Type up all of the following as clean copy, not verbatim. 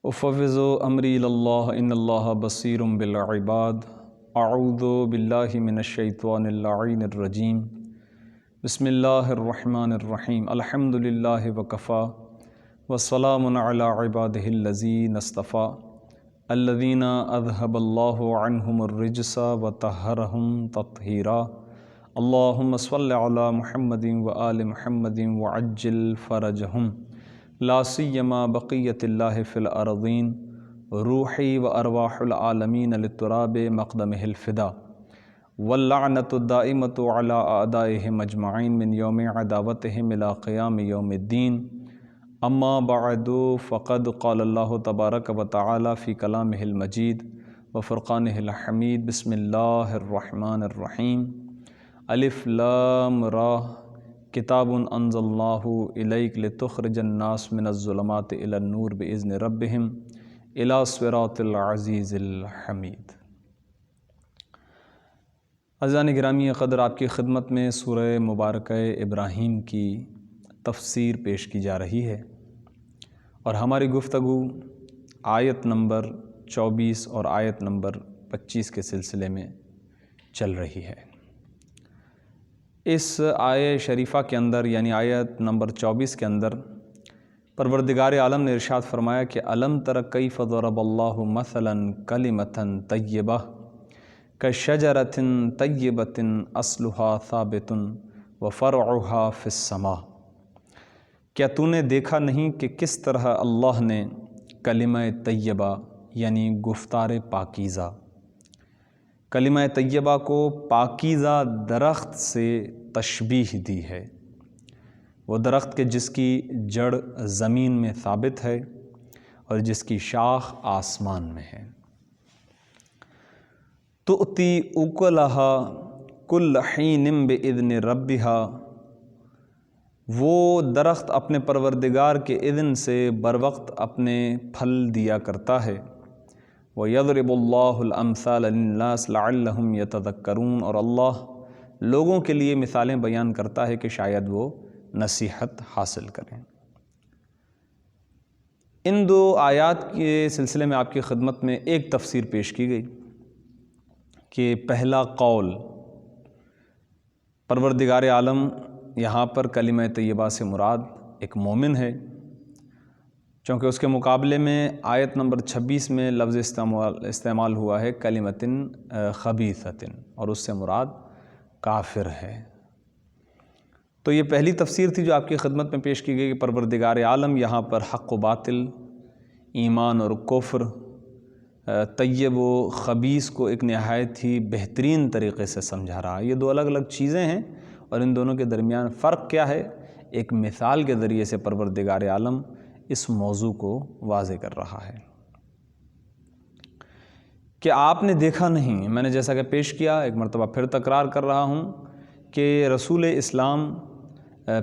افوض امری اللہ ان اللہ بصیر بالعباد اعوذ باللہ من الشیطان اللعین الرجیم بسم اللہ الرحمن الرحیم الحمد للہ وکفا وسلام علی عبادہ الذین اصطفیٰ الذین اذھب اللہ عنہم الرجس وطہرہم تطہیرا اللہم صل علی محمد وآل محمد وعجل فرجہم لا سیما بقیت اللہ فی الارضین روحی و ارواح العالمین للتراب مقدمہ الفدا واللعنۃ الدائمۃ علی اعدائہم اجمعین من یوم عداوتہم الی قیام یوم الدین اما بعد فقد قال اللہ تبارک و تعالی فی کلامہ المجید و فرقانہ الحمید بسم اللہ الرحمن الرحیم الف لام را کتاب انزلناہ الیک لتخرج الناس من الظلمات الی النور باذن ربہم الی صراط العزیز الحمید۔ عزیزان گرامی قدر، آپ کی خدمت میں سورہ مبارکہ ابراہیم کی تفسیر پیش کی جا رہی ہے اور ہماری گفتگو آیت نمبر 24 اور آیت نمبر 25 کے سلسلے میں چل رہی ہے۔ اس آیہ شریفہ کے اندر یعنی آیت نمبر 24 کے اندر پروردگار عالم نے ارشاد فرمایا کہ الم تر کیف ضرب اللہ مثلا کلمۃ طیبہ کشجرۃ طیبۃ اصلھا ثابت وفرعھا فی السماء۔ کیا تو نے دیکھا نہیں کہ کس طرح اللہ نے کلمہ طیبہ یعنی گفتار پاکیزہ، کلمہ طیبہ کو پاکیزہ درخت سے تشبیہ دی ہے، وہ درخت کے جس کی جڑ زمین میں ثابت ہے اور جس کی شاخ آسمان میں ہے۔ تؤتی اکلھا کل حین باذن ربھا، وہ درخت اپنے پروردگار کے اذن سے بروقت اپنے پھل دیا کرتا ہے۔ وَيَضْرِبُ اللَّهُ الْأَمْثَالَ لِلنَّاسِ لَعَلَّهُمْ يَتَذَكَّرُونَ، اور اللہ لوگوں کے لیے مثالیں بیان کرتا ہے کہ شاید وہ نصیحت حاصل کریں۔ ان دو آیات کے سلسلے میں آپ کی خدمت میں ایک تفسیر پیش کی گئی کہ پہلا قول، پروردگار عالم یہاں پر کلمہ طیبہ سے مراد ایک مومن ہے، چونکہ اس کے مقابلے میں آیت نمبر 26 میں لفظ استعمال ہوا ہے کلمۃ خبیثۃ، اور اس سے مراد کافر ہے۔ تو یہ پہلی تفسیر تھی جو آپ کی خدمت میں پیش کی گئی کہ پروردگار عالم یہاں پر حق و باطل، ایمان اور کفر، طیب و خبیث کو ایک نہایت ہی بہترین طریقے سے سمجھا رہا ہے۔ یہ دو الگ الگ چیزیں ہیں اور ان دونوں کے درمیان فرق کیا ہے، ایک مثال کے ذریعے سے پروردگار عالم اس موضوع کو واضح کر رہا ہے کہ آپ نے دیکھا نہیں، میں نے جیسا کہ پیش کیا، ایک مرتبہ پھر تکرار کر رہا ہوں کہ رسول اسلام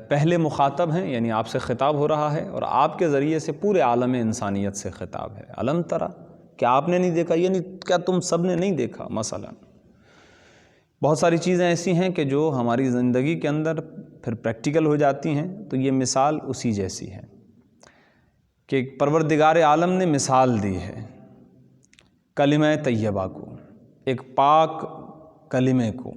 پہلے مخاطب ہیں، یعنی آپ سے خطاب ہو رہا ہے اور آپ کے ذریعے سے پورے عالم انسانیت سے خطاب ہے۔ الم ترا، کیا آپ نے نہیں دیکھا، یعنی کیا تم سب نے نہیں دیکھا؟ مثلا بہت ساری چیزیں ایسی ہیں کہ جو ہماری زندگی کے اندر پھر پریکٹیکل ہو جاتی ہیں، تو یہ مثال اسی جیسی ہے کہ پروردگار عالم نے مثال دی ہے کلمہ طیبہ کو، ایک پاک کلمے کو۔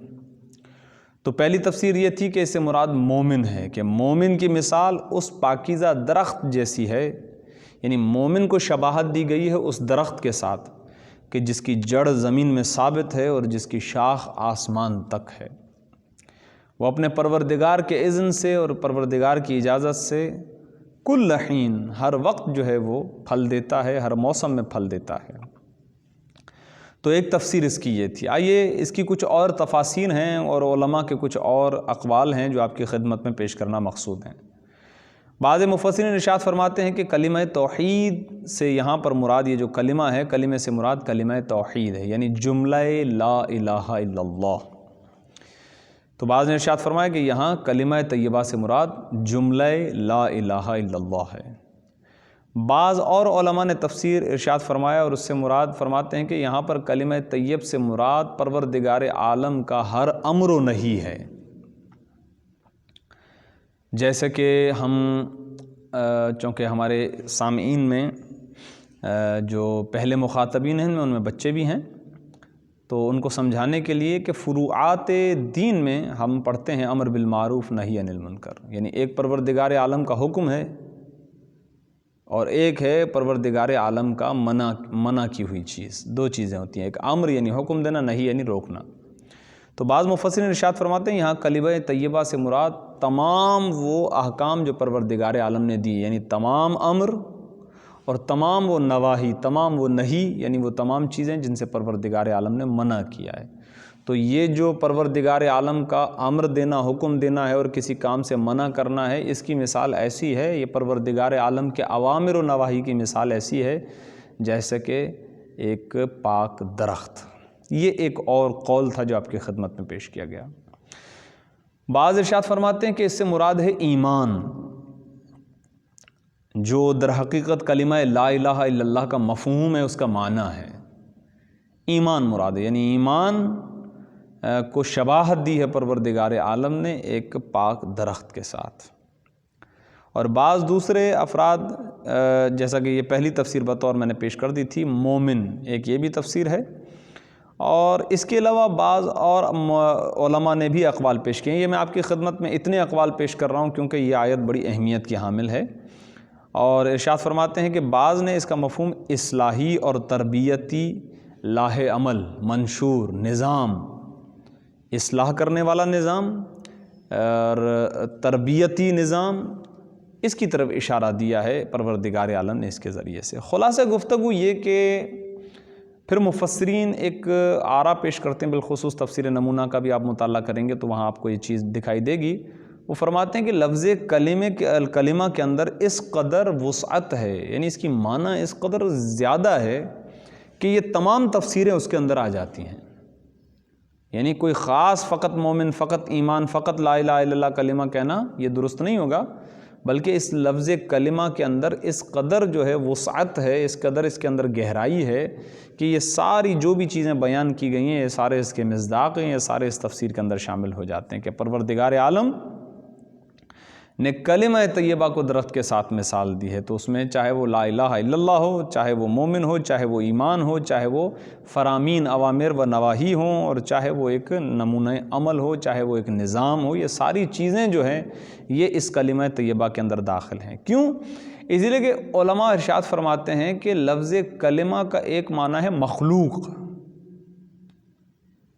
تو پہلی تفسیر یہ تھی کہ اس سے مراد مومن ہے، کہ مومن کی مثال اس پاکیزہ درخت جیسی ہے، یعنی مومن کو شباہت دی گئی ہے اس درخت کے ساتھ کہ جس کی جڑ زمین میں ثابت ہے اور جس کی شاخ آسمان تک ہے۔ وہ اپنے پروردگار کے اذن سے اور پروردگار کی اجازت سے کل حین، ہر وقت جو ہے وہ پھل دیتا ہے، ہر موسم میں پھل دیتا ہے۔ تو ایک تفسیر اس کی یہ تھی۔ آئیے اس کی کچھ اور تفاسیر ہیں اور علماء کے کچھ اور اقوال ہیں جو آپ کی خدمت میں پیش کرنا مقصود ہیں۔ بعض مفسرین ارشاد فرماتے ہیں کہ کلمہ توحید سے یہاں پر مراد یہ جو کلمہ ہے، کلمے سے مراد کلمہ توحید ہے، یعنی جملہ لا الہ الا اللہ۔ تو بعض نے ارشاد فرمایا کہ یہاں کلمہ طیبہ سے مراد جملہ لا الہ الا اللہ ہے۔ بعض اور علماء نے تفسیر ارشاد فرمایا اور اس سے مراد فرماتے ہیں کہ یہاں پر کلمہ طیب سے مراد پروردگار عالم کا ہر امر و نہی ہے۔ جیسے کہ ہم چونکہ ہمارے سامعین میں جو پہلے مخاطبین ہیں ان میں بچے بھی ہیں، تو ان کو سمجھانے کے لیے کہ فروعات دین میں ہم پڑھتے ہیں امر بالمعروف نہی عن المنکر، یعنی ایک پروردگار عالم کا حکم ہے اور ایک ہے پروردگار عالم کا منع کی ہوئی چیز، دو چیزیں ہوتی ہیں، ایک امر یعنی حکم دینا، نہی یعنی روکنا۔ تو بعض مفسرین ارشاد فرماتے ہیں یہاں کلمہ طیبہ سے مراد تمام وہ احکام جو پروردگار عالم نے دی، یعنی تمام امر اور تمام وہ نواہی، تمام وہ نہی، یعنی وہ تمام چیزیں جن سے پروردگار عالم نے منع کیا ہے۔ تو یہ جو پروردگار عالم کا امر دینا، حکم دینا ہے اور کسی کام سے منع کرنا ہے، اس کی مثال ایسی ہے، یہ پروردگار عالم کے اوامر و نواہی کی مثال ایسی ہے جیسے کہ ایک پاک درخت۔ یہ ایک اور قول تھا جو آپ کی خدمت میں پیش کیا گیا۔ بعض ارشاد فرماتے ہیں کہ اس سے مراد ہے ایمان، جو در حقیقت کلمہ لا الہ الا اللہ کا مفہوم ہے، اس کا معنی ہے ایمان مراد ہے، یعنی ایمان کو شباہت دی ہے پروردگار عالم نے ایک پاک درخت کے ساتھ۔ اور بعض دوسرے افراد جیسا کہ یہ پہلی تفسیر بطور میں نے پیش کر دی تھی، مومن، ایک یہ بھی تفسیر ہے، اور اس کے علاوہ بعض اور علماء نے بھی اقوال پیش کیے ہیں۔ یہ میں آپ کی خدمت میں اتنے اقوال پیش کر رہا ہوں کیونکہ یہ آیت بڑی اہمیت کی حامل ہے، اور ارشاد فرماتے ہیں کہ بعض نے اس کا مفہوم اصلاحی اور تربیتی لاہ عمل، منشور، نظام، اصلاح کرنے والا نظام اور تربیتی نظام، اس کی طرف اشارہ دیا ہے پروردگار عالم نے اس کے ذریعے سے۔ خلاصہ گفتگو یہ کہ پھر مفسرین ایک آرا پیش کرتے ہیں، بالخصوص تفسیر نمونہ کا بھی آپ مطالعہ کریں گے تو وہاں آپ کو یہ چیز دکھائی دے گی۔ وہ فرماتے ہیں کہ لفظ کلمہ کے اندر اس قدر وسعت ہے، یعنی اس کی معنی اس قدر زیادہ ہے کہ یہ تمام تفسیریں اس کے اندر آ جاتی ہیں، یعنی کوئی خاص فقط مومن، فقط ایمان، فقط لا الہ الا اللہ کلمہ کہنا یہ درست نہیں ہوگا، بلکہ اس لفظ کلمہ کے اندر اس قدر جو ہے وسعت ہے، اس قدر اس کے اندر گہرائی ہے کہ یہ ساری جو بھی چیزیں بیان کی گئی ہیں یہ سارے اس کے مصداق ہیں، یہ سارے اس تفسیر کے اندر شامل ہو جاتے ہیں کہ پروردگار عالم نے کلمہ طیبہ کو درخت کے ساتھ مثال دی ہے، تو اس میں چاہے وہ لا الہ الا اللہ ہو، چاہے وہ مومن ہو، چاہے وہ ایمان ہو، چاہے وہ فرامین اوامر و نواہی ہوں، اور چاہے وہ ایک نمونہ عمل ہو، چاہے وہ ایک نظام ہو، یہ ساری چیزیں جو ہیں یہ اس کلمہ طیبہ کے اندر داخل ہیں۔ کیوں؟ اس لیے کہ علماء ارشاد فرماتے ہیں کہ لفظ کلمہ کا ایک معنی ہے مخلوق،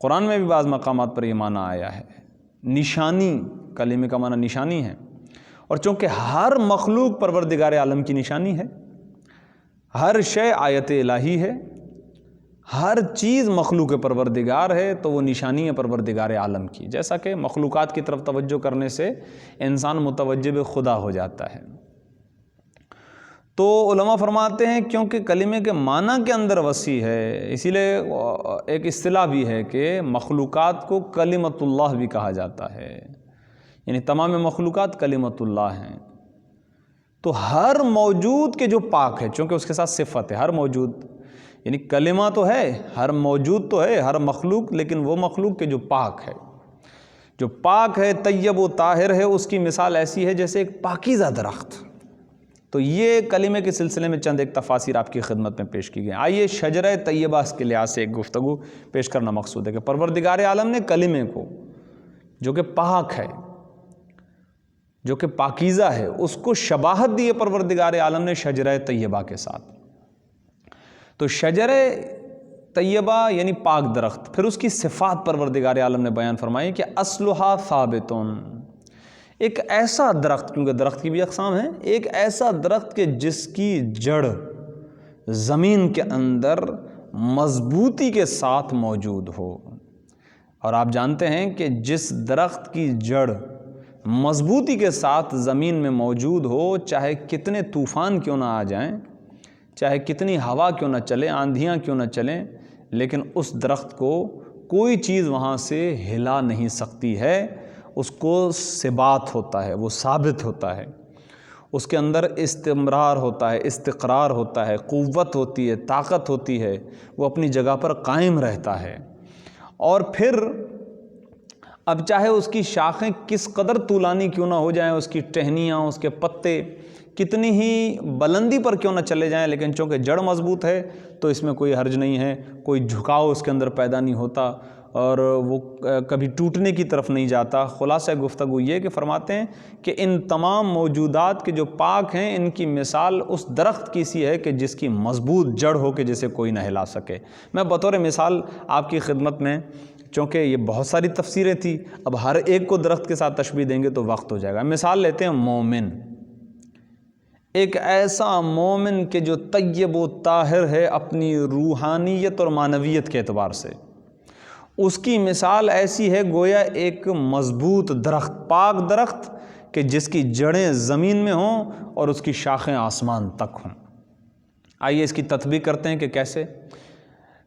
قرآن میں بھی بعض مقامات پر یہ معنی آیا ہے، نشانی، کلمہ کا معنی نشانی ہے، اور چونکہ ہر مخلوق پروردگار عالم کی نشانی ہے، ہر شے آیت الہی ہے، ہر چیز مخلوق پروردگار ہے، تو وہ نشانی ہے پروردگار عالم کی، جیسا کہ مخلوقات کی طرف توجہ کرنے سے انسان متوجہ خدا ہو جاتا ہے۔ تو علماء فرماتے ہیں کیونکہ کلمے کے معنی کے اندر وسیع ہے، اسی لیے ایک اصطلاح بھی ہے کہ مخلوقات کو کلمۃ اللہ بھی کہا جاتا ہے، یعنی تمام مخلوقات کلمۃ اللہ ہیں۔ تو ہر موجود کے جو پاک ہے، چونکہ اس کے ساتھ صفت ہے ہر موجود، یعنی کلمہ تو ہے، ہر موجود تو ہے، ہر مخلوق، لیکن وہ مخلوق کے جو پاک ہے، جو پاک ہے، طیب و طاہر ہے، اس کی مثال ایسی ہے جیسے ایک پاکیزہ درخت۔ تو یہ کلمے کے سلسلے میں چند ایک تفاسیر آپ کی خدمت میں پیش کی گئی۔ آئیے شجرہ طیبہ کے لحاظ سے ایک گفتگو پیش کرنا مقصود ہے کہ پروردگار عالم نے کلمے کو جو کہ پاک ہے، جو کہ پاکیزہ ہے، اس کو شباہت دی ہے پروردگار عالم نے شجرہ طیبہ کے ساتھ۔ تو شجرہ طیبہ یعنی پاک درخت، پھر اس کی صفات پروردگار عالم نے بیان فرمائی کہ اصلھا ثابتون، ایک ایسا درخت، کیونکہ درخت کی بھی اقسام ہیں، ایک ایسا درخت کہ جس کی جڑ زمین کے اندر مضبوطی کے ساتھ موجود ہو، اور آپ جانتے ہیں کہ جس درخت کی جڑ مضبوطی کے ساتھ زمین میں موجود ہو، چاہے کتنے طوفان کیوں نہ آ جائیں، چاہے کتنی ہوا کیوں نہ چلے، آندھیاں کیوں نہ چلیں، لیکن اس درخت کو کوئی چیز وہاں سے ہلا نہیں سکتی ہے، اس کو ثبات ہوتا ہے، وہ ثابت ہوتا ہے، اس کے اندر استمرار ہوتا ہے، استقرار ہوتا ہے، قوت ہوتی ہے، طاقت ہوتی ہے، وہ اپنی جگہ پر قائم رہتا ہے۔ اور پھر اب چاہے اس کی شاخیں کس قدر طولانی کیوں نہ ہو جائیں، اس کی ٹہنیاں، اس کے پتے کتنی ہی بلندی پر کیوں نہ چلے جائیں، لیکن چونکہ جڑ مضبوط ہے تو اس میں کوئی حرج نہیں ہے، کوئی جھکاؤ اس کے اندر پیدا نہیں ہوتا اور وہ کبھی ٹوٹنے کی طرف نہیں جاتا۔ خلاصہ گفتگو یہ کہ فرماتے ہیں کہ ان تمام موجودات کے جو پاک ہیں ان کی مثال اس درخت کی سی ہے کہ جس کی مضبوط جڑ ہو کہ جسے کوئی نہ ہلا سکے۔ میں بطور مثال آپ کی خدمت میں، چونکہ یہ بہت ساری تفسیریں تھیں، اب ہر ایک کو درخت کے ساتھ تشبیہ دیں گے تو وقت ہو جائے گا۔ مثال لیتے ہیں مومن، ایک ایسا مومن کہ جو طیب و طاہر ہے اپنی روحانیت اور معنویت کے اعتبار سے، اس کی مثال ایسی ہے گویا ایک مضبوط درخت، پاک درخت کہ جس کی جڑیں زمین میں ہوں اور اس کی شاخیں آسمان تک ہوں۔ آئیے اس کی تطبیق کرتے ہیں کہ کیسے۔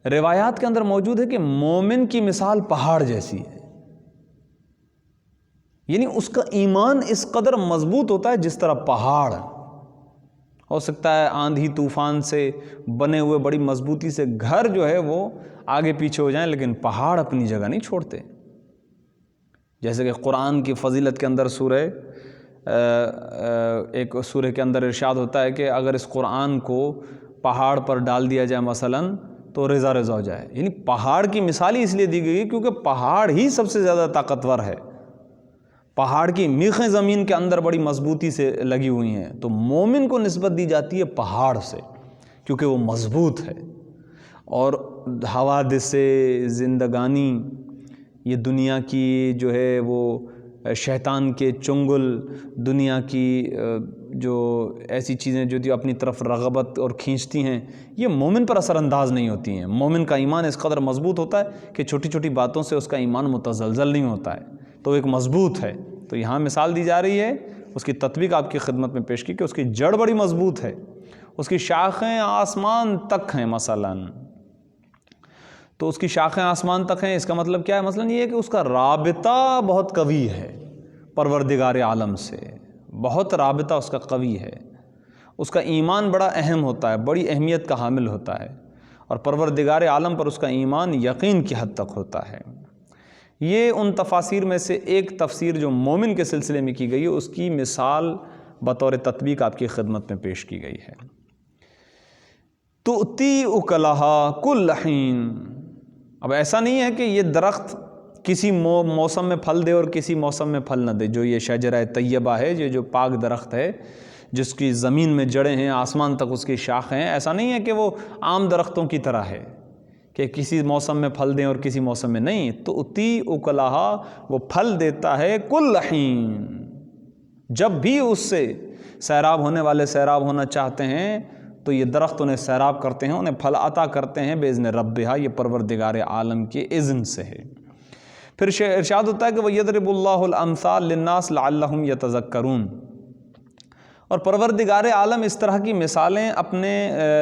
روایات کے اندر موجود ہے کہ مومن کی مثال پہاڑ جیسی ہے، یعنی اس کا ایمان اس قدر مضبوط ہوتا ہے جس طرح پہاڑ ہو سکتا ہے آندھی طوفان سے بنے ہوئے بڑی مضبوطی سے گھر جو ہے وہ آگے پیچھے ہو جائیں، لیکن پہاڑ اپنی جگہ نہیں چھوڑتے۔ جیسے کہ قرآن کی فضیلت کے اندر ایک سورہ کے اندر ارشاد ہوتا ہے کہ اگر اس قرآن کو پہاڑ پر ڈال دیا جائے مثلاً تو ریزہ ریزہ ہو جائے، یعنی پہاڑ کی مثال ہی اس لیے دی گئی ہے کیونکہ پہاڑ ہی سب سے زیادہ طاقتور ہے، پہاڑ کی میخیں زمین کے اندر بڑی مضبوطی سے لگی ہوئی ہیں، تو مومن کو نسبت دی جاتی ہے پہاڑ سے کیونکہ وہ مضبوط ہے۔ اور حوادث زندگانی، یہ دنیا کی جو ہے وہ شیطان کے چنگل، دنیا کی جو ایسی چیزیں جو اپنی طرف رغبت اور کھینچتی ہیں، یہ مومن پر اثر انداز نہیں ہوتی ہیں۔ مومن کا ایمان اس قدر مضبوط ہوتا ہے کہ چھوٹی چھوٹی باتوں سے اس کا ایمان متزلزل نہیں ہوتا ہے، تو ایک مضبوط ہے۔ تو یہاں مثال دی جا رہی ہے، اس کی تطبیق آپ کی خدمت میں پیش کی کہ اس کی جڑ بڑی مضبوط ہے، اس کی شاخیں آسمان تک ہیں مثلاً، تو اس کی شاخیں آسمان تک ہیں، اس کا مطلب کیا ہے؟ مثلاً یہ ہے کہ اس کا رابطہ بہت قوی ہے پروردگار عالم سے، بہت رابطہ اس کا قوی ہے، اس کا ایمان بڑا اہم ہوتا ہے، بڑی اہمیت کا حامل ہوتا ہے، اور پروردگار عالم پر اس کا ایمان یقین کی حد تک ہوتا ہے۔ یہ ان تفاسیر میں سے ایک تفسیر جو مومن کے سلسلے میں کی گئی ہے، اس کی مثال بطور تطبیق آپ کی خدمت میں پیش کی گئی ہے۔ تؤتی اکلہا کل حین، اب ایسا نہیں ہے کہ یہ درخت کسی موسم میں پھل دے اور کسی موسم میں پھل نہ دے۔ جو یہ شجرہ طیبہ ہے، یہ جو پاک درخت ہے جس کی زمین میں جڑیں ہیں، آسمان تک اس کی شاخیں ہیں، ایسا نہیں ہے کہ وہ عام درختوں کی طرح ہے کہ کسی موسم میں پھل دیں اور کسی موسم میں نہیں۔ تؤتی اکلہا، وہ پھل دیتا ہے کل حین، جب بھی اس سے سیراب ہونے والے سیراب ہونا چاہتے ہیں تو یہ درخت انہیں سیراب کرتے ہیں، انہیں پھل عطا کرتے ہیں بِإِذْنِ رَبِّهَا، یہ پروردگار عالم کے اذن سے ہے۔ پھر ارشاد ہوتا ہے کہ وَيَضْرِبُ اللَّهُ الْأَمْثَالَ لِلنَّاسِ لَعَلَّهُمْ يَتَذَكَّرُونَ، اور پروردگار عالم اس طرح کی مثالیں اپنے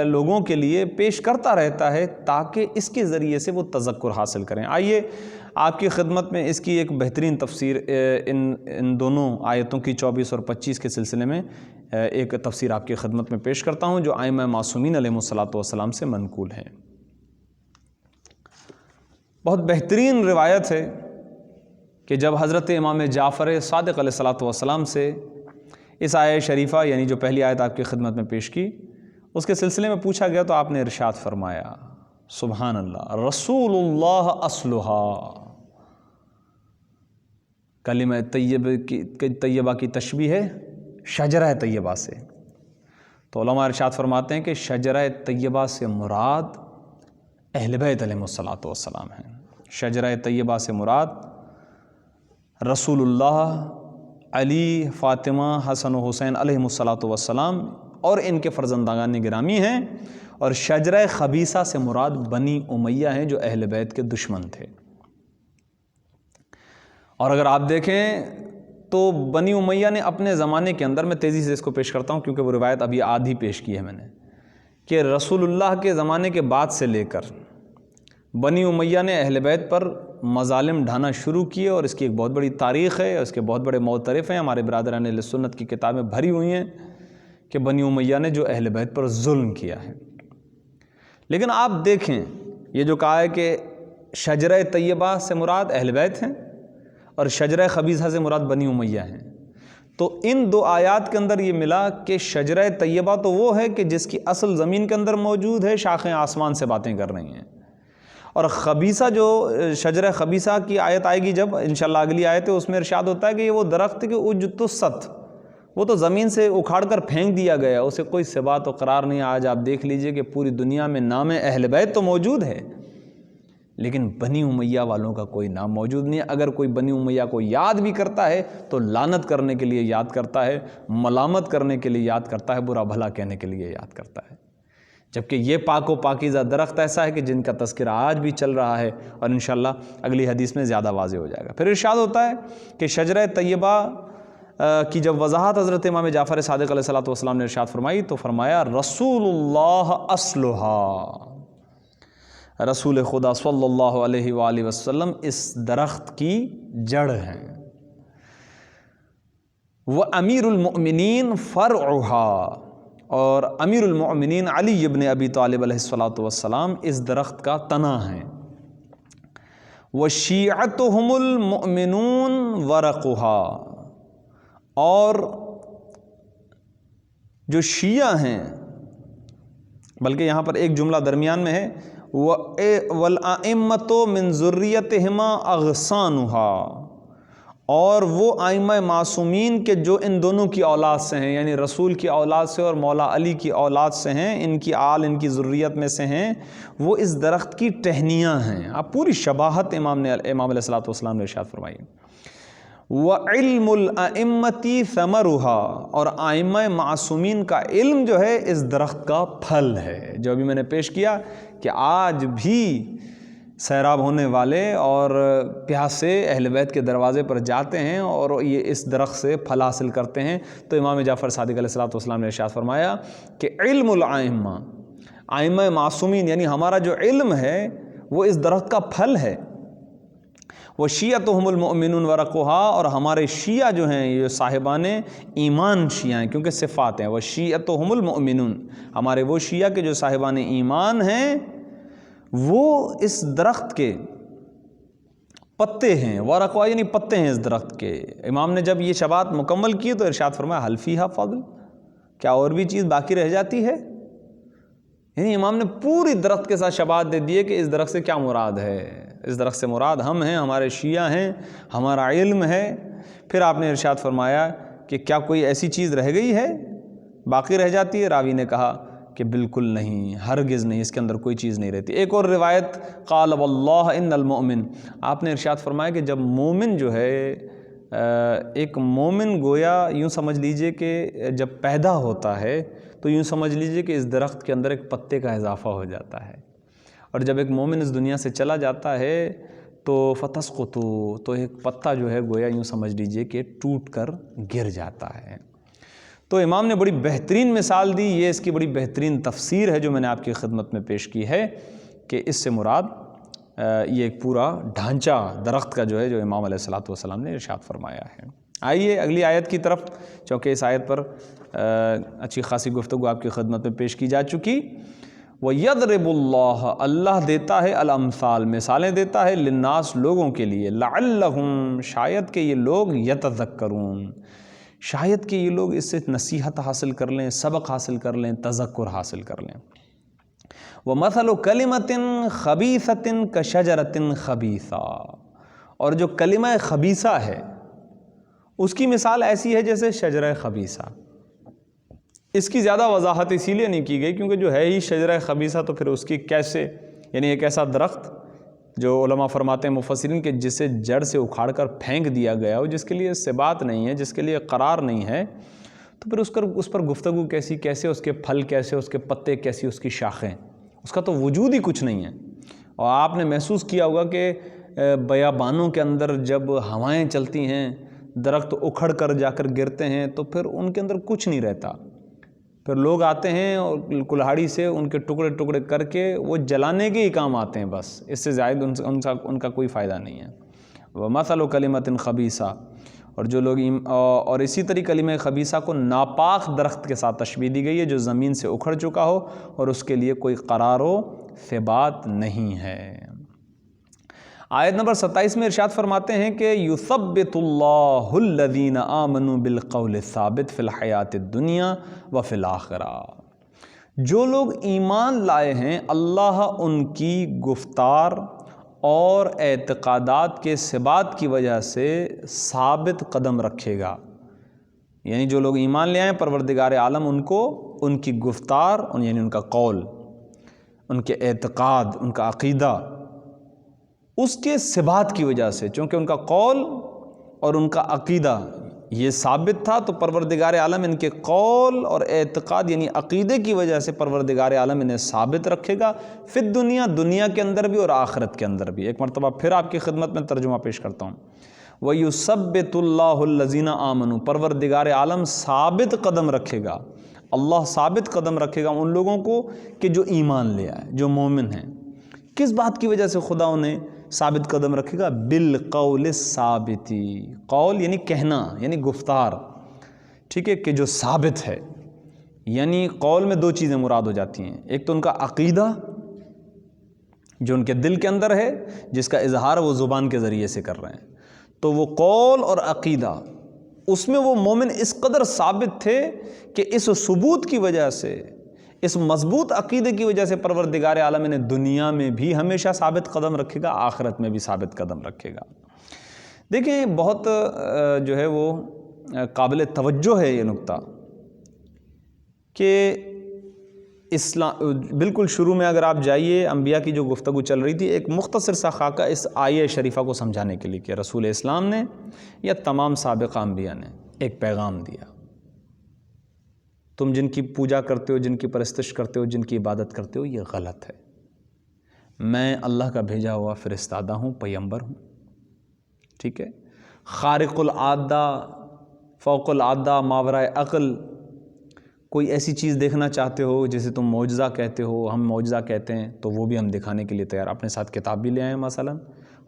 لوگوں کے لیے پیش کرتا رہتا ہے تاکہ اس کے ذریعے سے وہ تذکر حاصل کریں۔ آئیے آپ کی خدمت میں اس کی ایک بہترین تفسیر ان دونوں آیتوں کی 24 اور 25 کے سلسلے میں ایک تفسیر آپ کی خدمت میں پیش کرتا ہوں جو ائمہ معصومین علیہم الصلاۃ والسلام سے منقول ہے۔ بہت بہترین روایت ہے کہ جب حضرت امام جعفر صادق علیہ الصلاۃ والسلام سے اس آیہ شریفہ، یعنی جو پہلی آیت آپ کی خدمت میں پیش کی، اس کے سلسلے میں پوچھا گیا تو آپ نے ارشاد فرمایا، سبحان اللہ، رسول اللہ اصلھا، کلمہ طیبہ کی تشبیہ ہے شجرہ طیبہ سے۔ تو علماء ارشاد فرماتے ہیں کہ شجرہ طیبہ سے مراد اہل بیت علیہم الصلاۃ والسلام ہیں۔ شجرہ طیبہ سے مراد رسول اللہ، علی، فاطمہ، حسن و حسین علیہم الصلاۃ والسلام اور ان کے فرزندگان گرامی ہیں، اور شجرہ خبیثہ سے مراد بنی امیہ ہیں جو اہل بیت کے دشمن تھے۔ اور اگر آپ دیکھیں تو بنی امیہ نے اپنے زمانے کے اندر، میں تیزی سے اس کو پیش کرتا ہوں کیونکہ وہ روایت ابھی آدھی پیش کی ہے میں نے، کہ رسول اللہ کے زمانے کے بعد سے لے کر بنی امیہ نے اہل بیت پر مظالم ڈھانا شروع کیے، اور اس کی ایک بہت بڑی تاریخ ہے، اس کے بہت بڑے معترف ہیں، ہمارے برادران اہل سنت کی کتابیں بھری ہوئی ہیں کہ بنی امیہ نے جو اہل بیت پر ظلم کیا ہے۔ لیکن آپ دیکھیں یہ جو کہا ہے کہ شجرہ طیبہ سے مراد اہل بیت ہیں اور شجرہ خبیثہ سے مراد بنی امیہ ہیں، تو ان دو آیات کے اندر یہ ملا کہ شجرہ طیبہ تو وہ ہے کہ جس کی اصل زمین کے اندر موجود ہے، شاخیں آسمان سے باتیں کر رہی ہیں، اور خبیثہ جو شجرہ خبیثہ کی آیت آئے گی جب انشاءاللہ اگلی آیت ہے، اس میں ارشاد ہوتا ہے کہ یہ وہ درخت کہ اجتثت، وہ تو زمین سے اکھاڑ کر پھینک دیا گیا، اسے کوئی ثبات و قرار نہیں۔ آج آپ دیکھ لیجئے کہ پوری دنیا میں نام اہل بیت تو موجود ہے، لیکن بنی امیہ والوں کا کوئی نام موجود نہیں ہے۔ اگر کوئی بنی امیہ کو یاد بھی کرتا ہے تو لعنت کرنے کے لیے یاد کرتا ہے، ملامت کرنے کے لیے یاد کرتا ہے، برا بھلا کہنے کے لیے یاد کرتا ہے، جبکہ یہ پاک و پاکیزہ درخت ایسا ہے کہ جن کا تذکرہ آج بھی چل رہا ہے، اور انشاءاللہ اگلی حدیث میں زیادہ واضح ہو جائے گا۔ پھر ارشاد ہوتا ہے کہ شجرہ طیبہ کی جب وضاحت حضرت امام جعفر صادق علیہ الصلوۃ والسلام نے ارشاد فرمائی تو فرمایا رسول اللہ اصلھا، رسول خدا صلی اللہ علیہ وآلہ وسلم اس درخت کی جڑ ہیں، وامیر المؤمنین فرعھا، اور امیر المؤمنین علی ابن ابی طالب علیہ الصلوۃ والسلام اس درخت کا تنا ہیں، وشیعتہم المؤمنون ورقھا، اور جو شیعہ ہیں، بلکہ یہاں پر ایک جملہ درمیان میں ہے وَالْأَئِمَّةُ مِنْ ذُرِّيَّتِهِمَا أَغْصَانُهَا، اور وہ ائمہ معصومین کے جو ان دونوں کی اولاد سے ہیں، یعنی رسول کی اولاد سے اور مولا علی کی اولاد سے ہیں، ان کی آل، ان کی ذریت میں سے ہیں، وہ اس درخت کی ٹہنیاں ہیں۔ اب پوری شباہت امام علیہ الصلوۃ والسلام نے ارشاد فرمائی، وَعِلْمُ الْأَئِمَّةِ ثَمَرُهَا، اور ائمہ معصومین کا علم جو ہے اس درخت کا پھل ہے۔ جو ابھی میں نے پیش کیا کہ آج بھی سیراب ہونے والے اور پیاسے اہل بیت کے دروازے پر جاتے ہیں اور یہ اس درخت سے پھل حاصل کرتے ہیں، تو امام جعفر صادق علیہ الصلوۃ والسلام نے ارشاد فرمایا کہ علم الائمہ، ائمہ معصومین یعنی ہمارا جو علم ہے وہ اس درخت کا پھل ہے، وشیعتہم المؤمنون ورقھا، اور ہمارے شیعہ جو ہیں یہ صاحبان ایمان شیعہ ہیں، کیونکہ صفات ہیں، وشیعتہم المؤمنون، ہمارے وہ شیعہ کے جو صاحبان ایمان ہیں وہ اس درخت کے پتے ہیں، ورقھا یعنی پتے ہیں اس درخت کے۔ امام نے جب یہ شباہت مکمل کی تو ارشاد فرمایا حل فیہا فضل، کیا اور بھی چیز باقی رہ جاتی ہے؟ یعنی امام نے پوری درخت کے ساتھ شباہت دے دی ہے کہ اس درخت سے کیا مراد ہے۔ اس درخت سے مراد ہم ہیں، ہمارے شیعہ ہیں، ہمارا علم ہے۔ پھر آپ نے ارشاد فرمایا کہ کیا کوئی ایسی چیز رہ گئی ہے، باقی رہ جاتی ہے؟ راوی نے کہا کہ بالکل نہیں، ہرگز نہیں، اس کے اندر کوئی چیز نہیں رہتی۔ ایک اور روایت قال واللہ ان المؤمن، آپ نے ارشاد فرمایا کہ جب مومن جو ہے، ایک مومن گویا یوں سمجھ لیجئے کہ جب پیدا ہوتا ہے تو یوں سمجھ لیجئے کہ اس درخت کے اندر ایک پتے کا اضافہ ہو جاتا ہے، اور جب ایک مومن اس دنیا سے چلا جاتا ہے تو فتسقط، تو ایک پتا جو ہے گویا یوں سمجھ لیجئے کہ ٹوٹ کر گر جاتا ہے۔ تو امام نے بڑی بہترین مثال دی، یہ اس کی بڑی بہترین تفسیر ہے جو میں نے آپ کی خدمت میں پیش کی ہے کہ اس سے مراد یہ ایک پورا ڈھانچہ درخت کا جو ہے جو امام علیہ الصلوۃ والسلام نے ارشاد فرمایا ہے۔ آئیے اگلی آیت کی طرف، چونکہ اس آیت پر اچھی خاصی گفتگو آپ کی خدمت میں پیش کی جا چکی۔ وَيَضْرِبُ اللَّهُ، اللہ دیتا ہے الامثال، مثالیں دیتا ہے، للناس لوگوں کے لیے، لعلہم، شاید کہ یہ لوگ، یتذکرون، شاید کہ یہ لوگ اس سے نصیحت حاصل کر لیں، سبق حاصل کر لیں، تذکر حاصل کر لیں۔ وَمَثَلُ كَلِمَةٍ خَبِيثَةٍ كَشَجَرَةٍ خَبِيثَةٍ، اور جو کلمہ خبیثہ ہے اس کی مثال ایسی ہے جیسے شجرہ خبیثہ۔ اس کی زیادہ وضاحت اسی لیے نہیں کی گئی کیونکہ جو ہے ہی شجرہ خبیثہ، تو پھر اس کی کیسے، یعنی ایک ایسا درخت جو علماء فرماتے ہیں مفسرین کہ جسے جڑ سے اکھاڑ کر پھینک دیا گیا ہو، جس کے لیے ثبات نہیں ہے، جس کے لیے قرار نہیں ہے، تو پھر اس پر گفتگو کیسی، کیسے اس کے پھل، کیسے اس کے پتے، کیسی اس کی شاخیں، اس کا تو وجود ہی کچھ نہیں ہے۔ اور آپ نے محسوس کیا ہوگا کہ بیابانوں کے اندر جب ہوائیں چلتی ہیں، درخت اکھڑ کر جا کر گرتے ہیں تو پھر ان کے اندر کچھ نہیں رہتا، پھر لوگ آتے ہیں اور کلہاڑی سے ان کے ٹکڑے ٹکڑے کر کے وہ جلانے کے ہی کام آتے ہیں، بس اس سے زائد ان کا کوئی فائدہ نہیں ہے۔ وَمَثَلُ كَلِمَةٍ خَبِيثَةٍ، اور جو لوگ اور اسی طریقے کلمہ خبیثہ کو ناپاک درخت کے ساتھ تشبیہ دی گئی ہے جو زمین سے اکھڑ چکا ہو اور اس کے لیے کوئی قرار و ثبات نہیں ہے۔ آیت نمبر 27 میں ارشاد فرماتے ہیں کہ یثبت اللہ الذین آمنوا بالقول الثابت فی الحیات الدنیا وفی الآخرہ، جو لوگ ایمان لائے ہیں اللہ ان کی گفتار اور اعتقادات کے ثبات کی وجہ سے ثابت قدم رکھے گا۔ یعنی جو لوگ ایمان لے آئے ہیں پروردگار عالم ان کو ان کی گفتار یعنی ان کا قول، ان کے اعتقاد، ان کا عقیدہ، اس کے ثبات کی وجہ سے، چونکہ ان کا قول اور ان کا عقیدہ یہ ثابت تھا، تو پروردگار عالم ان کے قول اور اعتقاد یعنی عقیدے کی وجہ سے پروردگار عالم انہیں ثابت رکھے گا فی الدنیا، دنیا کے اندر بھی اور آخرت کے اندر بھی۔ ایک مرتبہ پھر آپ کی خدمت میں ترجمہ پیش کرتا ہوں، وَيُثَبِّتُ اللَّهُ الَّذِينَ آمَنُوا، پروردگار عالم ثابت قدم رکھے گا، اللہ ثابت قدم رکھے گا ان لوگوں کو کہ جو ایمان لے آئے، جو مومن ہیں۔ کس بات کی وجہ سے خدا انہیں ثابت قدم رکھے گا؟ بالقول الثابتی، قول یعنی کہنا، یعنی گفتار، ٹھیک ہے، کہ جو ثابت ہے۔ یعنی قول میں دو چیزیں مراد ہو جاتی ہیں، ایک تو ان کا عقیدہ جو ان کے دل کے اندر ہے، جس کا اظہار وہ زبان کے ذریعے سے کر رہے ہیں، تو وہ قول اور عقیدہ اس میں وہ مومن اس قدر ثابت تھے کہ اس ثبوت کی وجہ سے، اس مضبوط عقیدے کی وجہ سے پروردگار عالم انہیں دنیا میں بھی ہمیشہ ثابت قدم رکھے گا، آخرت میں بھی ثابت قدم رکھے گا۔ دیکھیں بہت جو ہے وہ قابل توجہ ہے یہ نقطہ کہ اسلام بالکل شروع میں اگر آپ جائیے، انبیاء کی جو گفتگو چل رہی تھی، ایک مختصر سا خاکہ اس آیہ شریفہ کو سمجھانے کے لیے کہ رسول اسلام نے یا تمام سابقہ انبیاء نے ایک پیغام دیا، تم جن کی پوجا کرتے ہو، جن کی پرستش کرتے ہو، جن کی عبادت کرتے ہو، یہ غلط ہے۔ میں اللہ کا بھیجا ہوا فرستادہ ہوں، پیغمبر ہوں، ٹھیک ہے، خارق العادہ، فوق العادہ، ماورائے عقل، کوئی ایسی چیز دیکھنا چاہتے ہو جسے تم معجزہ کہتے ہو، ہم معجزہ کہتے ہیں، تو وہ بھی ہم دکھانے کے لیے تیار، اپنے ساتھ کتاب بھی لے آئیں مثلا،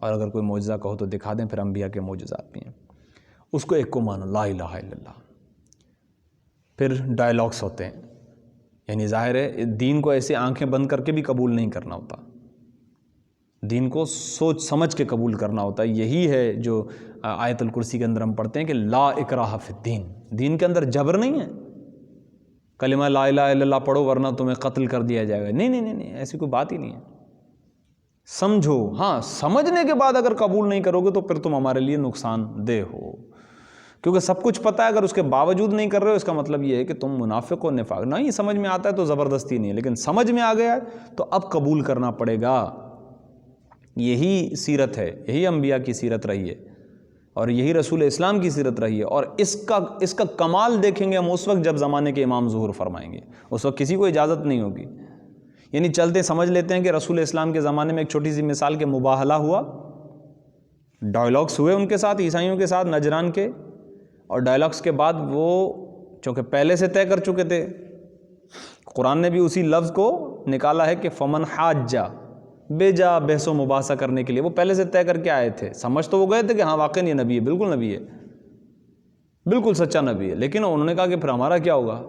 اور اگر کوئی معجزہ کہو تو دکھا دیں، پھر انبیاء کے معجزات بھی ہیں، اس کو ایک کو مانو، لا الہ الا اللہ۔ پھر ڈائلاگس ہوتے ہیں، یعنی ظاہر ہے دین کو ایسے آنکھیں بند کر کے بھی قبول نہیں کرنا ہوتا، دین کو سوچ سمجھ کے قبول کرنا ہوتا ہے۔ یہی ہے جو آیت الکرسی کے اندر ہم پڑھتے ہیں کہ لا اکراہ فی الدین، دین کے اندر جبر نہیں ہے، کلمہ لا الہ الا اللہ پڑھو ورنہ تمہیں قتل کر دیا جائے گا، نہیں نہیں نہیں، ایسی کوئی بات ہی نہیں ہے۔ سمجھو، ہاں سمجھنے کے بعد اگر قبول نہیں کرو گے تو پھر تم ہمارے لیے نقصان دہ ہو، کیونکہ سب کچھ پتہ ہے، اگر اس کے باوجود نہیں کر رہے ہو اس کا مطلب یہ ہے کہ تم منافق و نفاق، نہیں سمجھ میں آتا ہے تو زبردستی نہیں ہے، لیکن سمجھ میں آ گیا ہے تو اب قبول کرنا پڑے گا۔ یہی سیرت ہے، یہی انبیاء کی سیرت رہی ہے، اور یہی رسول اسلام کی سیرت رہی ہے، اور اس کا کمال دیکھیں گے ہم اس وقت جب زمانے کے امام ظہور فرمائیں گے، اس وقت کسی کو اجازت نہیں ہوگی۔ یعنی چلتے سمجھ لیتے ہیں کہ رسول اسلام کے زمانے میں ایک چھوٹی سی مثال کے مباہلہ ہوا، ڈائلاگس ہوئے ان کے ساتھ، عیسائیوں کے ساتھ، نجران کے، اور ڈائلاگس کے بعد وہ چونکہ پہلے سے طے کر چکے تھے، قرآن نے بھی اسی لفظ کو نکالا ہے کہ فمن حاجہ، بے جا بحث و مباحثہ کرنے کے لیے، وہ پہلے سے طے کر کے آئے تھے، سمجھ تو وہ گئے تھے کہ ہاں واقعی یہ نبی ہے، بالکل نبی ہے، بالکل سچا نبی ہے، لیکن انہوں نے کہا کہ پھر ہمارا کیا ہوگا،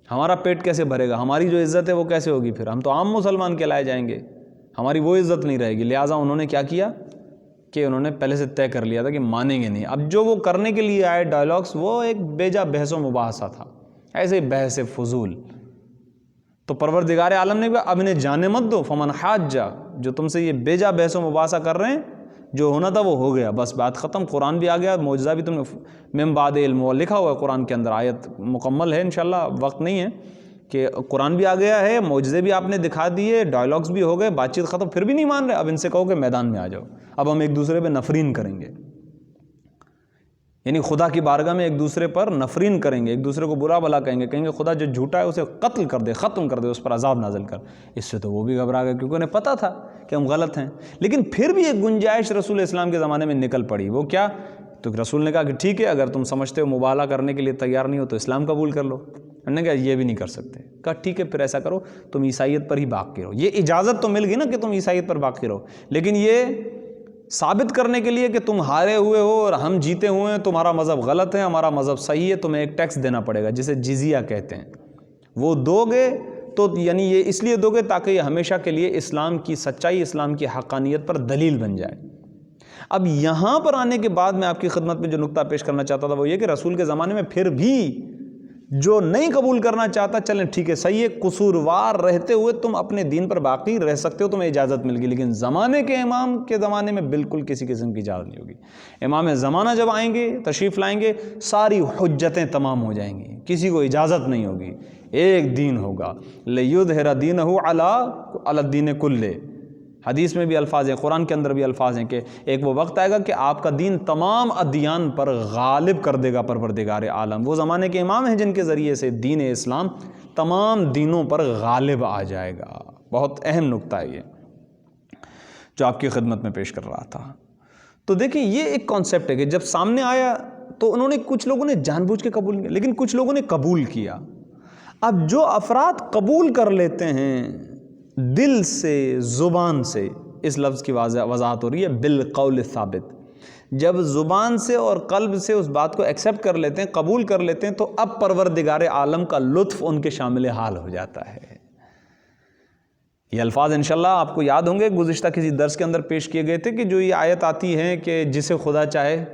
ہمارا پیٹ کیسے بھرے گا، ہماری جو عزت ہے وہ کیسے ہوگی، پھر ہم تو عام مسلمان کہلائے جائیں گے، ہماری وہ عزت نہیں رہے گی۔ لہٰذا انہوں نے کیا کیا کہ انہوں نے پہلے سے طے کر لیا تھا کہ مانیں گے نہیں۔ اب جو وہ کرنے کے لیے آئے ڈائلاگس، وہ ایک بے جا بحث و مباحثہ تھا، ایسے بحث فضول۔ تو پروردگار عالم نے کہا اب انہیں جانے مت دو، فمن حاجہ، جو تم سے یہ بے جا بحث و مباحثہ کر رہے ہیں، جو ہونا تھا وہ ہو گیا، بس بات ختم، قرآن بھی آ گیا، معجزہ بھی تم نے من بعد علم لکھا ہوا ہے قرآن کے اندر، آیت مکمل ہے انشاءاللہ، وقت نہیں ہے کہ قرآن بھی آ گیا ہے، معجزے بھی آپ نے دکھا دیے، ڈائلاگس بھی ہو گئے، بات چیت ختم، پھر بھی نہیں مان رہے، اب ان سے کہو کہ میدان میں آ جاؤ، اب ہم ایک دوسرے پہ نفرین کریں گے، یعنی خدا کی بارگاہ میں ایک دوسرے پر نفرین کریں گے، ایک دوسرے کو برا بھلا کہیں گے خدا جو جھوٹا ہے اسے قتل کر دے، ختم کر دے، اس پر عذاب نازل کر۔ اس سے تو وہ بھی گھبرا گئے کیونکہ انہیں پتہ تھا کہ ہم غلط ہیں، لیکن پھر بھی ایک گنجائش رسول اسلام کے زمانے میں نکل پڑی، وہ کیا؟ تو رسول نے کہا کہ ٹھیک ہے، اگر تم سمجھتے ہو مبالغہ کرنے کے لیے تیار نہیں ہو تو اسلام قبول کر لو۔ انہوں نے کہا یہ بھی نہیں کر سکتے، کہا ٹھیک ہے پھر ایسا کرو، تم عیسائیت پر ہی باقی رہو، یہ اجازت تو مل گئی نا کہ تم عیسائیت پر باقی رہو، لیکن یہ ثابت کرنے کے لیے کہ تم ہارے ہوئے ہو اور ہم جیتے ہوئے ہیں، تمہارا مذہب غلط ہے، ہمارا مذہب صحیح ہے، تمہیں ایک ٹیکس دینا پڑے گا جسے جزیہ کہتے ہیں، وہ دو گے تو یعنی یہ اس لیے دو گے تاکہ یہ ہمیشہ کے لیے اسلام کی سچائی، اسلام کی حقانیت پر دلیل بن جائے۔ اب یہاں پر آنے کے بعد میں آپ کی خدمت میں جو نقطہ پیش کرنا چاہتا تھا وہ یہ کہ رسول کے زمانے میں پھر بھی جو نہیں قبول کرنا چاہتا، چلیں ٹھیک ہے، صحیح ہے، قصوروار رہتے ہوئے تم اپنے دین پر باقی رہ سکتے ہو، تمہیں اجازت مل گئی، لیکن زمانے کے امام کے زمانے میں بالکل کسی قسم کی اجازت نہیں ہوگی۔ امام زمانہ جب آئیں گے، تشریف لائیں گے، ساری حجتیں تمام ہو جائیں گی، کسی کو اجازت نہیں ہوگی، ایک دین ہوگا، لِیُظْہِرَ دِینَهُ عَلَى الدِّینِ كُلِّهِ۔ حدیث میں بھی الفاظ ہیں، قرآن کے اندر بھی الفاظ ہیں کہ ایک وہ وقت آئے گا کہ آپ کا دین تمام ادیان پر غالب کر دے گا پروردگار عالم۔ وہ زمانے کے امام ہیں جن کے ذریعے سے دین اسلام تمام دینوں پر غالب آ جائے گا۔ بہت اہم نقطہ ہے یہ جو آپ کی خدمت میں پیش کر رہا تھا۔ تو دیکھیں یہ ایک کانسیپٹ ہے کہ جب سامنے آیا تو انہوں نے، کچھ لوگوں نے جان بوجھ کے قبول کیا، لیکن کچھ لوگوں نے قبول کیا۔ اب جو افراد قبول کر لیتے ہیں دل سے، زبان سے، اس لفظ کی وضاحت ہو رہی ہے بالقول ثابت، جب زبان سے اور قلب سے اس بات کو ایکسیپٹ کر لیتے ہیں، قبول کر لیتے ہیں، تو اب پروردگار عالم کا لطف ان کے شامل حال ہو جاتا ہے۔ یہ الفاظ انشاءاللہ آپ کو یاد ہوں گے، گزشتہ کسی درس کے اندر پیش کیے گئے تھے کہ جو یہ آیت آتی ہے کہ جسے خدا چاہے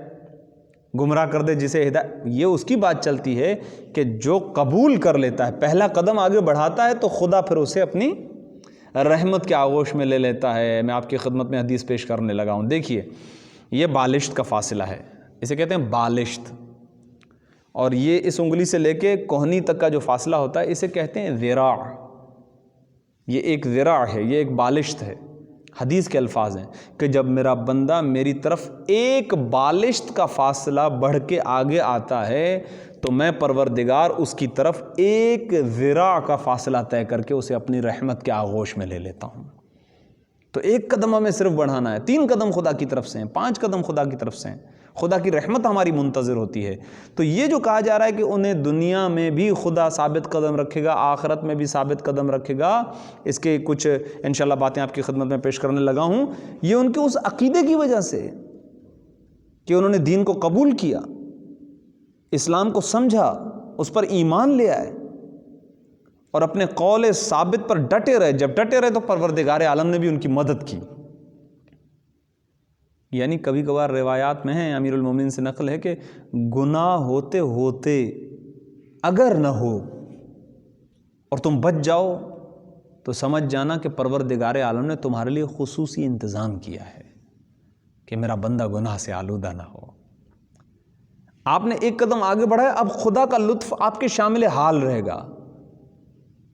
گمراہ کر دے، جسے ہدایت، یہ اس کی بات چلتی ہے کہ جو قبول کر لیتا ہے، پہلا قدم آگے بڑھاتا ہے، تو خدا پھر اسے اپنی رحمت کے آغوش میں لے لیتا ہے۔ میں آپ کی خدمت میں حدیث پیش کرنے لگا ہوں، دیکھیے یہ بالشت کا فاصلہ ہے، اسے کہتے ہیں بالشت، اور یہ اس انگلی سے لے کے کوہنی تک کا جو فاصلہ ہوتا ہے اسے کہتے ہیں ذراع۔ یہ ایک ذراع ہے، یہ ایک بالشت ہے۔ حدیث کے الفاظ ہیں کہ جب میرا بندہ میری طرف ایک بالشت کا فاصلہ بڑھ کے آگے آتا ہے تو میں پروردگار اس کی طرف ایک ذراع کا فاصلہ طے کر کے اسے اپنی رحمت کے آغوش میں لے لیتا ہوں۔ تو ایک قدم ہمیں صرف بڑھانا ہے، 3 قدم خدا کی طرف سے ہیں، 5 قدم خدا کی طرف سے ہیں، خدا کی رحمت ہماری منتظر ہوتی ہے۔ تو یہ جو کہا جا رہا ہے کہ انہیں دنیا میں بھی خدا ثابت قدم رکھے گا، آخرت میں بھی ثابت قدم رکھے گا، اس کے کچھ انشاءاللہ باتیں آپ کی خدمت میں پیش کرنے لگا ہوں۔ یہ ان کے اس عقیدے کی وجہ سے کہ انہوں نے دین کو قبول کیا، اسلام کو سمجھا، اس پر ایمان لے آئے اور اپنے قول ثابت پر ڈٹے رہے۔ جب ڈٹے رہے تو پروردگار عالم نے بھی ان کی مدد کی۔ یعنی کبھی کبھار روایات میں ہیں، امیر المومنین سے نقل ہے کہ گناہ ہوتے ہوتے اگر نہ ہو اور تم بچ جاؤ تو سمجھ جانا کہ پروردگار عالم نے تمہارے لیے خصوصی انتظام کیا ہے کہ میرا بندہ گناہ سے آلودہ نہ ہو۔ آپ نے ایک قدم آگے بڑھایا، اب خدا کا لطف آپ کے شامل حال رہے گا،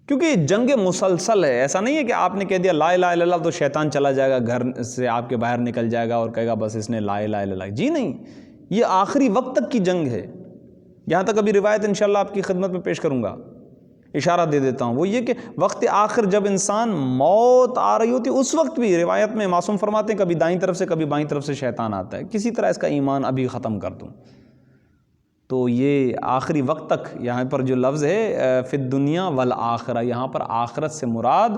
کیونکہ یہ جنگ مسلسل ہے۔ ایسا نہیں ہے کہ آپ نے کہہ دیا لا الہ الا اللہ تو شیطان چلا جائے گا، گھر سے آپ کے باہر نکل جائے گا اور کہے گا بس اس نے لا الہ الا اللہ۔ جی نہیں، یہ آخری وقت تک کی جنگ ہے۔ یہاں تک ابھی روایت انشاءاللہ آپ کی خدمت میں پیش کروں گا، اشارہ دے دیتا ہوں، وہ یہ کہ وقت آخر جب انسان موت آ رہی ہوتی، اس وقت بھی روایت میں معصوم فرماتے ہیں کبھی دائیں طرف سے کبھی بائیں طرف سے شیطان آتا ہے، کسی طرح اس کا ایمان ابھی ختم کر دوں۔ تو یہ آخری وقت تک، یہاں پر جو لفظ ہے فی الدنیا والآخرہ، یہاں پر آخرت سے مراد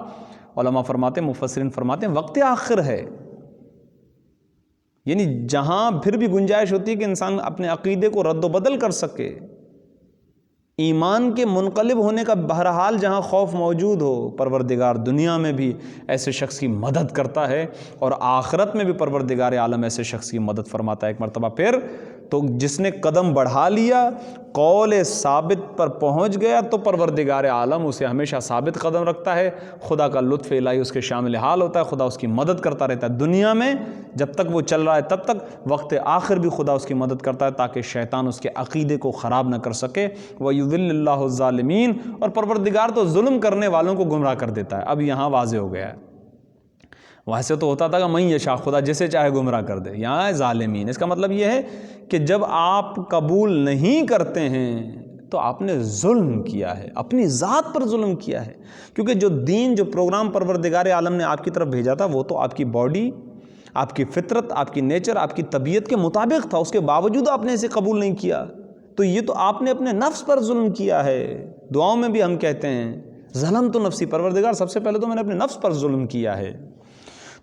علماء فرماتے ہیں، مفسرین فرماتے ہیں وقت آخر ہے، یعنی جہاں پھر بھی گنجائش ہوتی ہے کہ انسان اپنے عقیدے کو رد و بدل کر سکے، ایمان کے منقلب ہونے کا بہرحال جہاں خوف موجود ہو، پروردگار دنیا میں بھی ایسے شخص کی مدد کرتا ہے اور آخرت میں بھی پروردگار عالم ایسے شخص کی مدد فرماتا ہے۔ ایک مرتبہ پھر تو جس نے قدم بڑھا لیا، قول ثابت پر پہنچ گیا، تو پروردگار عالم اسے ہمیشہ ثابت قدم رکھتا ہے، خدا کا لطف الہی اس کے شامل حال ہوتا ہے، خدا اس کی مدد کرتا رہتا ہے دنیا میں جب تک وہ چل رہا ہے تب تک، وقت آخر بھی خدا اس کی مدد کرتا ہے تاکہ شیطان اس کے عقیدے کو خراب نہ کر سکے۔ وَيُذِلُّ اللَّهُ الظَّالِمِينَ، اور پروردگار تو ظلم کرنے والوں کو گمراہ کر دیتا ہے۔ اب یہاں واضح ہو گیا ہے، ویسے تو ہوتا تھا کہ من یشاء، خدا جسے چاہے گمراہ کر دے، یہاں ہے ظالمین۔ اس کا مطلب یہ ہے کہ جب آپ قبول نہیں کرتے ہیں تو آپ نے ظلم کیا ہے، اپنی ذات پر ظلم کیا ہے، کیونکہ جو دین، جو پروگرام پروردگار عالم نے آپ کی طرف بھیجا تھا وہ تو آپ کی باڈی، آپ کی فطرت، آپ کی نیچر، آپ کی طبیعت کے مطابق تھا، اس کے باوجود آپ نے اسے قبول نہیں کیا، تو یہ تو آپ نے اپنے نفس پر ظلم کیا ہے۔ دعاؤں میں بھی ہم کہتے ہیں ظلمت نفسی، پروردگار سب سے پہلے تو میں نے اپنے نفس پر ظلم کیا ہے۔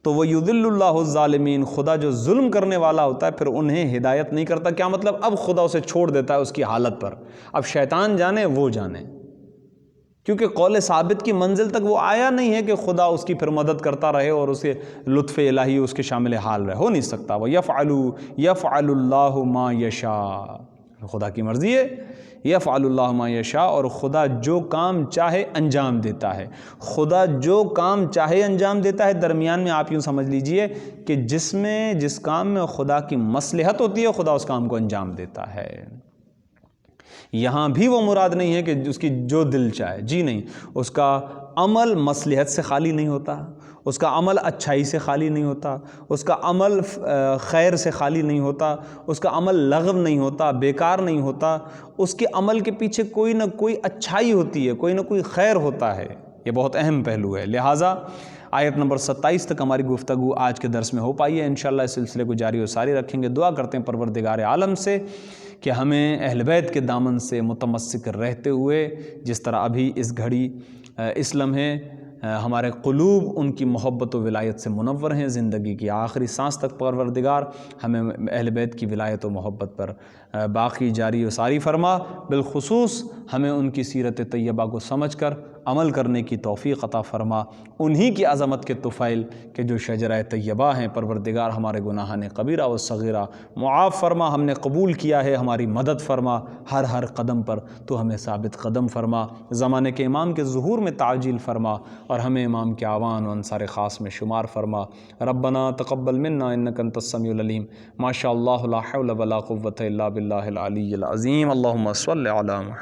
تو وَيُذِلُّ اللَّهُ الظَّالِمِينَ، خدا جو ظلم کرنے والا ہوتا ہے پھر انہیں ہدایت نہیں کرتا۔ کیا مطلب؟ اب خدا اسے چھوڑ دیتا ہے اس کی حالت پر، اب شیطان جانے وہ جانے، کیونکہ قول ثابت کی منزل تک وہ آیا نہیں ہے کہ خدا اس کی پھر مدد کرتا رہے اور اسے لطف الہی اس کے شامل حال رہے، ہو نہیں سکتا۔ وَيَفْعَلُ اللَّهُ مَا يَشَاءُ، خدا کی مرضی ہے، یفعل اللہ ما یشاء، اور خدا جو کام چاہے انجام دیتا ہے، خدا جو کام چاہے انجام دیتا ہے۔ درمیان میں آپ یوں سمجھ لیجئے کہ جس کام میں خدا کی مصلحت ہوتی ہے خدا اس کام کو انجام دیتا ہے۔ یہاں بھی وہ مراد نہیں ہے کہ اس کی جو دل چاہے، جی نہیں، اس کا عمل مصلحت سے خالی نہیں ہوتا، اس کا عمل اچھائی سے خالی نہیں ہوتا، اس کا عمل خیر سے خالی نہیں ہوتا، اس کا عمل لغو نہیں ہوتا، بیکار نہیں ہوتا، اس کے عمل کے پیچھے کوئی نہ کوئی اچھائی ہوتی ہے، کوئی نہ کوئی خیر ہوتا ہے۔ یہ بہت اہم پہلو ہے۔ لہٰذا آیت نمبر 27 تک ہماری گفتگو آج کے درس میں ہو پائی ہے۔ انشاءاللہ اس سلسلے کو جاری و ساری رکھیں گے۔ دعا کرتے ہیں پروردگار عالم سے کہ ہمیں اہل بیت کے دامن سے متمسک رہتے ہوئے، جس طرح ابھی اس گھڑی اس لمحے ہمارے قلوب ان کی محبت و ولایت سے منور ہیں، زندگی کی آخری سانس تک پروردگار ہمیں اہل بیت کی ولایت و محبت پر باقی جاری و ساری فرما۔ بالخصوص ہمیں ان کی سیرت طیبہ کو سمجھ کر عمل کرنے کی توفیق عطا فرما، انہی کی عظمت کے طفیل کہ جو شجرہ طیبہ ہیں۔ پروردگار ہمارے گناہان کبیرہ و صغیرہ معاف فرما، ہم نے قبول کیا ہے، ہماری مدد فرما، ہر قدم پر تو ہمیں ثابت قدم فرما، زمانے کے امام کے ظہور میں تعجیل فرما، اور ہمیں امام کے اعوان و انصار خاص میں شمار فرما۔ ربنا تقبل منا انک انت السمیع العلیم۔ ما شاء اللہ لا حول ولا قوة الا باللہ العلی العظیم۔ اللہم صل علی محمد۔